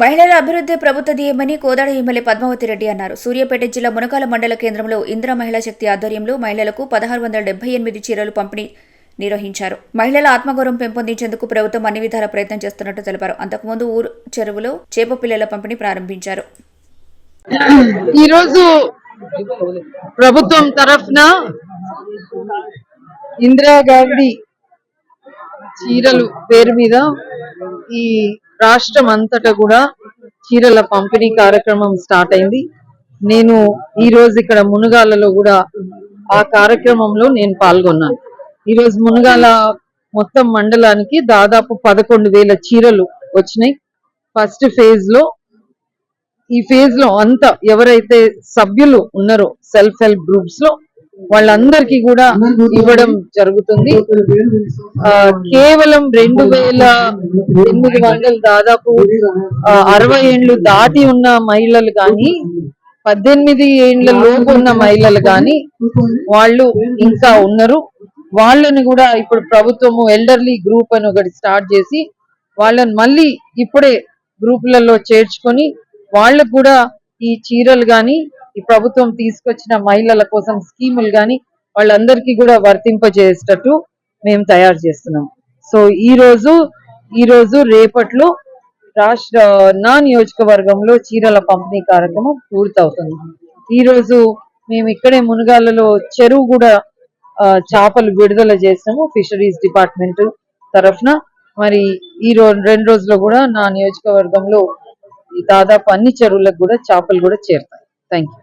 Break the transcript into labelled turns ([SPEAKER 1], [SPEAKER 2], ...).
[SPEAKER 1] మహిళల అభివృద్ధి ప్రభుత్వ ధ్యేయమని కోదాడ ఎమ్మెల్యే పద్మావతి రెడ్డి అన్నారు. సూర్యాపేట జిల్లా మునకాల మండల కేంద్రంలో ఇందిరా మహిళా శక్తి ఆధ్వర్యంలో మహిళలకు 1678 చీరలు పంపిణీ నిర్వహించారు. మహిళల ఆత్మగౌరవం పెంపొందించేందుకు ప్రభుత్వం అన్ని విధాల ప్రయత్నం చేస్తున్నట్టు తెలిపారు. అంతకుముందు ఊరు చెరువులో చేప పిల్లల పంపిణీ ప్రారంభించారు.
[SPEAKER 2] ఈరోజు ప్రభుత్వం తరఫున ఇందిరా గాంధీ చీరలు పేరు మీద ఈ రాష్ట్రం అంతటా కూడా చీరల పంపిణీ కార్యక్రమం స్టార్ట్ అయింది. నేను ఈ రోజు ఇక్కడ మునుగాలలో కూడా ఆ కార్యక్రమంలో నేను పాల్గొన్నాను. ఈరోజు మునుగాల మొత్తం మండలానికి దాదాపు 11,000 చీరలు వచ్చినాయి. ఫస్ట్ ఫేజ్ లో ఈ ఫేజ్ లో అంతా ఎవరైతే సభ్యులు ఉన్నారో సెల్ఫ్ హెల్ప్ గ్రూప్స్ లో వాళ్ళందరికీ కూడా ఇవ్వడం జరుగుతుంది. కేవలం 2,800 దాదాపు 60 ఏళ్ళు దాటి ఉన్న మహిళలు కానీ 18 ఏళ్ల లోపు ఉన్న మహిళలు కానీ వాళ్ళు ఇంకా ఉన్నారు. వాళ్ళని కూడా ఇప్పుడు ప్రభుత్వము ఎల్డర్లీ గ్రూప్ అని ఒకటి స్టార్ట్ చేసి వాళ్ళని మళ్ళీ ఇప్పుడే గ్రూపులలో చేర్చుకొని వాళ్ళకు కూడా ఈ చీరలు కానీ ఈ ప్రభుత్వం తీసుకొచ్చిన మహిళల కోసం స్కీములు కానీ వాళ్ళందరికీ కూడా వర్తింపజేసేటట్టు మేము తయారు చేస్తున్నాం. సో ఈ రోజు రేపట్లో నా నియోజకవర్గంలో చీరల పంపిణీ కార్యక్రమం పూర్తవుతుంది. ఈ రోజు మేము ఇక్కడే మునుగాలలో చెరువు కూడా చేపలు విడుదల చేసాము ఫిషరీస్ డిపార్ట్మెంట్ తరఫున. మరి ఈ 2 రోజుల్లో కూడా నా నియోజకవర్గంలో దాదాపు అన్ని చెరువులకు కూడా చేపలు కూడా చేరుతాయి. Thank you.